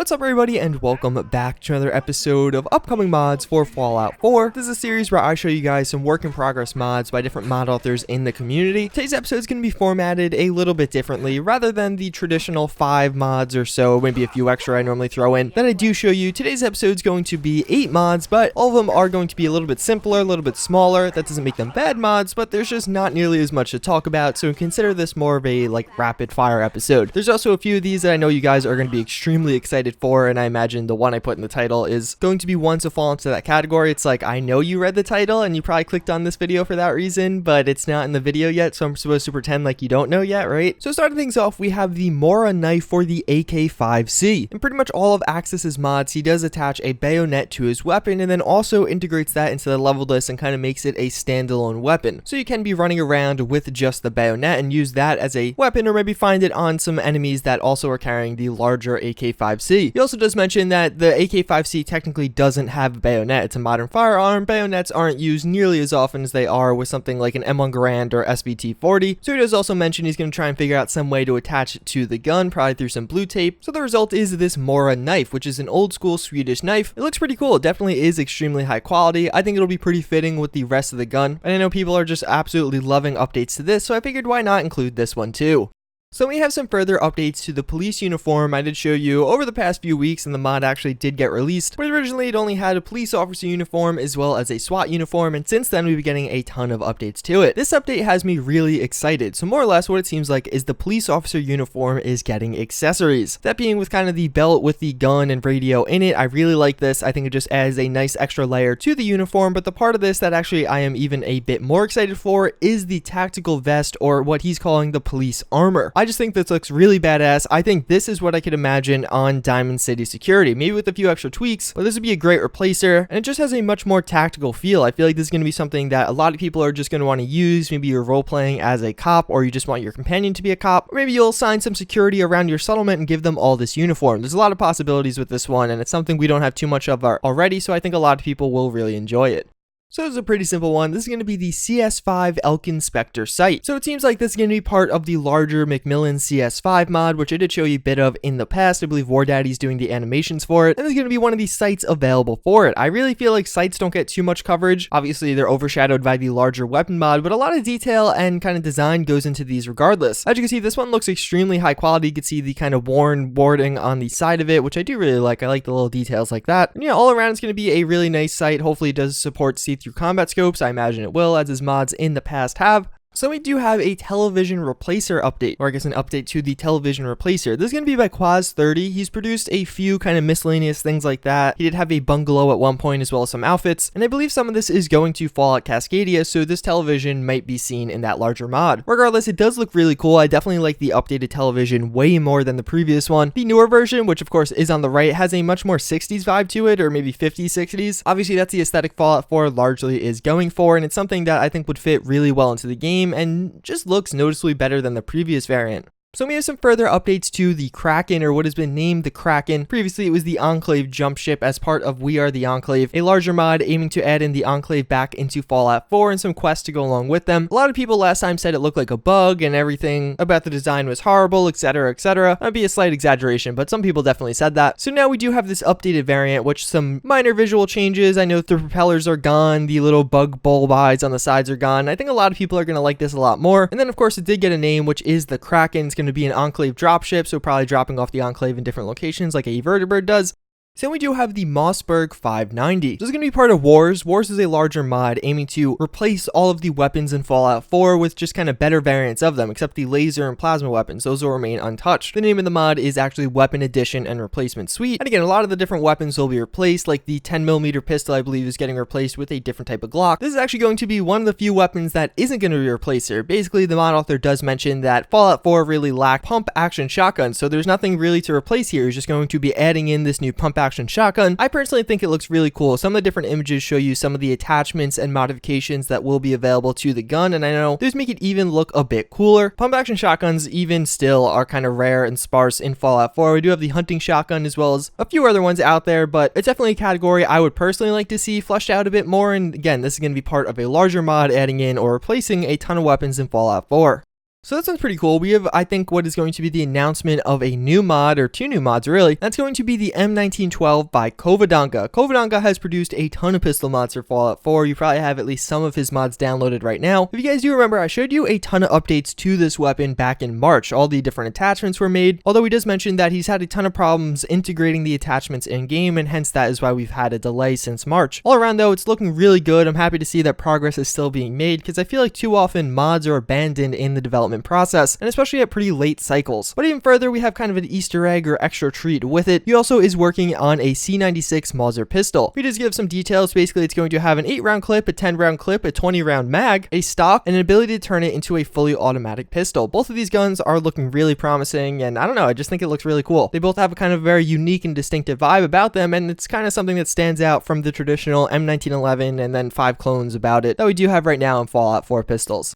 What's up everybody and welcome back to another episode of upcoming mods for Fallout 4. This is a series where I show you guys some work in progress mods by different mod authors in the community. Today's episode is going to be formatted a little bit differently. Rather than the traditional 5 mods or so, maybe a few extra I normally throw in, that I do show you, today's episode is going to be 8 mods, but all of them are going to be a little bit simpler, a little bit smaller. That doesn't make them bad mods, but there's just not nearly as much to talk about, so consider this more of a rapid fire episode. There's also a few of these that I know you guys are going to be extremely excited for, and I imagine the one I put in the title is going to be one to fall into that category. It's like, I know you read the title and you probably clicked on this video for that reason, but it's not in the video yet, so I'm supposed to pretend like you don't know yet, right? So starting things off, we have the Mora knife for the AK-5C. In pretty much all of Axis's mods, he does attach a bayonet to his weapon and then also integrates that into the level list and kind of makes it a standalone weapon. So you can be running around with just the bayonet and use that as a weapon, or maybe find it on some enemies that also are carrying the larger AK-5C. He also does mention that the AK-5C technically doesn't have a bayonet. It's a modern firearm. Bayonets aren't used nearly as often as they are with something like an M1 Garand or SVT-40. So he does also mention he's going to try and figure out some way to attach it to the gun, probably through some blue tape. So the result is this Mora knife, which is an old school Swedish knife. It looks pretty cool. It definitely is extremely high quality. I think it'll be pretty fitting with the rest of the gun. And I know people are just absolutely loving updates to this, so I figured why not include this one too. So we have some further updates to the police uniform I did show you over the past few weeks, and the mod actually did get released. But originally it only had a police officer uniform as well as a SWAT uniform, and since then we've been getting a ton of updates to it. This update has me really excited. So more or less what it seems like is the police officer uniform is getting accessories. That being with kind of the belt with the gun and radio in it. I really like this. I think it just adds a nice extra layer to the uniform, but the part of this that actually I am even a bit more excited for is the tactical vest, or what he's calling the police armor. I just think this looks really badass. I think this is what I could imagine on Diamond City Security, maybe with a few extra tweaks, but this would be a great replacer, and it just has a much more tactical feel. I feel like this is going to be something that a lot of people are just going to want to use. Maybe you're role-playing as a cop, or you just want your companion to be a cop, or maybe you'll assign some security around your settlement and give them all this uniform. There's a lot of possibilities with this one, and it's something we don't have too much of already, so I think a lot of people will really enjoy it. So it's a pretty simple one. This is going to be the CS5 Elcan Spectre sight. So it seems like this is going to be part of the larger Macmillan CS5 mod, which I did show you a bit of in the past. I believe War Daddy's doing the animations for it, and there's going to be one of these sights available for it. I really feel like sights don't get too much coverage. Obviously, they're overshadowed by the larger weapon mod, but a lot of detail and kind of design goes into these regardless. As you can see, this one looks extremely high quality. You can see the kind of worn warding on the side of it, which I do really like. I like the little details like that. And yeah, all around it's going to be a really nice sight. Hopefully it does support see-through combat scopes. I imagine it will, as his mods in the past have. So we do have a television replacer update, or I guess an update to the television replacer. This is going to be by Quaz30. He's produced a few kind of miscellaneous things like that. He did have a bungalow at one point as well as some outfits, and I believe some of this is going to Fallout Cascadia, so this television might be seen in that larger mod. Regardless, it does look really cool. I definitely like the updated television way more than the previous one. The newer version, which of course is on the right, has a much more 60s vibe to it, or maybe 50s, 60s. Obviously, that's the aesthetic Fallout 4 largely is going for, and it's something that I think would fit really well into the game and just looks noticeably better than the previous variant. So we have some further updates to the KRAKEN, or what has been named the KRAKEN. Previously it was the Enclave jump ship as part of We Are the Enclave, a larger mod aiming to add in the Enclave back into Fallout 4 and some quests to go along with them. A lot of people last time said it looked like a bug and everything about the design was horrible, etc, etc. That'd be a slight exaggeration, but some people definitely said that. So now we do have this updated variant, which some minor visual changes. I know the propellers are gone, the little bug bulb eyes on the sides are gone. I think a lot of people are going to like this a lot more. And then of course it did get a name, which is the KRAKEN. It's going to be an Enclave dropship, so probably dropping off the Enclave in different locations like a vertibird does. So we do have the Mossberg 590. This is going to be part of Wars. Wars is a larger mod aiming to replace all of the weapons in Fallout 4 with just kind of better variants of them, except the laser and plasma weapons. Those will remain untouched. The name of the mod is actually Weapon Addition and Replacement Suite. And again, a lot of the different weapons will be replaced, like the 10mm pistol I believe is getting replaced with a different type of Glock. This is actually going to be one of the few weapons that isn't going to be replaced here. Basically, the mod author does mention that Fallout 4 really lacked pump action shotguns, so there's nothing really to replace here. He's just going to be adding in this new pump action shotgun. I personally think it looks really cool. Some of the different images show you some of the attachments and modifications that will be available to the gun, and I know those make it even look a bit cooler. Pump action shotguns even still are kind of rare and sparse in Fallout 4. We do have the hunting shotgun as well as a few other ones out there, but it's definitely a category I would personally like to see fleshed out a bit more, and again, this is going to be part of a larger mod adding in or replacing a ton of weapons in Fallout 4. So that sounds pretty cool. We have, I think, what is going to be the announcement of a new mod, or 2 new mods really. That's going to be the M1912 by Kovadanka. Kovadanka has produced a ton of pistol mods for Fallout 4. You probably have at least some of his mods downloaded right now. If you guys do remember, I showed you a ton of updates to this weapon back in March. All the different attachments were made, although he does mention that he's had a ton of problems integrating the attachments in game, and hence that is why we've had a delay since March. All around though, it's looking really good. I'm happy to see that progress is still being made, because I feel like too often mods are abandoned in the development process, and especially at pretty late cycles. But even further, we have kind of an Easter egg or extra treat with it. He also is working on a C96 Mauser pistol. We just give some details. Basically, it's going to have an 8-round clip, a 10-round clip, a 20-round mag, a stock, and an ability to turn it into a fully automatic pistol. Both of these guns are looking really promising, and I don't know, I just think it looks really cool. They both have a kind of very unique and distinctive vibe about them, and it's kind of something that stands out from the traditional M1911 and then 5 clones about it that we do have right now in Fallout 4 pistols.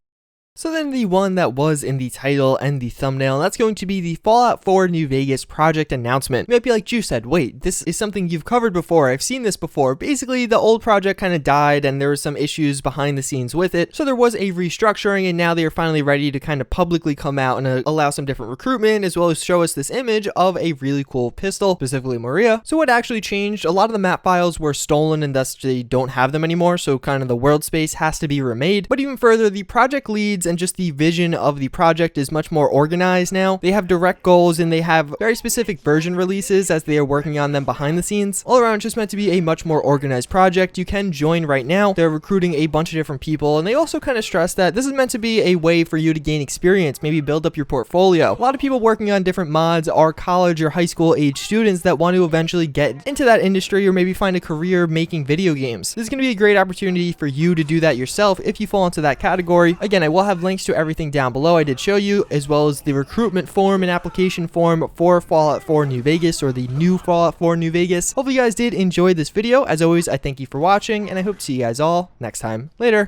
So then the one that was in the title and the thumbnail, that's going to be the Fallout 4 New Vegas project announcement. You might be like, JuiceHead, wait, this is something you've covered before. I've seen this before. Basically, the old project kind of died and there were some issues behind the scenes with it. So there was a restructuring, and now they are finally ready to kind of publicly come out and allow some different recruitment, as well as show us this image of a really cool pistol, specifically Moria. So what actually changed? A lot of the map files were stolen and thus they don't have them anymore. So kind of the world space has to be remade. But even further, the project leads and just the vision of the project is much more organized now. They have direct goals and they have very specific version releases as they are working on them behind the scenes. All around, just meant to be a much more organized project. You can join right now. They're recruiting a bunch of different people, and they also kind of stress that this is meant to be a way for you to gain experience, maybe build up your portfolio. A lot of people working on different mods are college or high school age students that want to eventually get into that industry or maybe find a career making video games. This is going to be a great opportunity for you to do that yourself if you fall into that category. Again, I will have links to everything down below I did show you, as well as the recruitment form and application form for Fallout 4 New Vegas, or the new Fallout 4 New Vegas. Hopefully you guys did enjoy this video. As always, I thank you for watching, and I hope to see you guys all next time. Later.